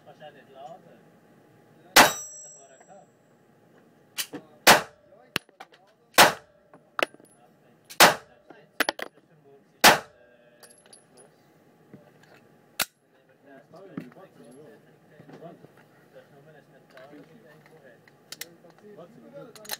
kannst du auch nicht laden. Das war ja klar. What's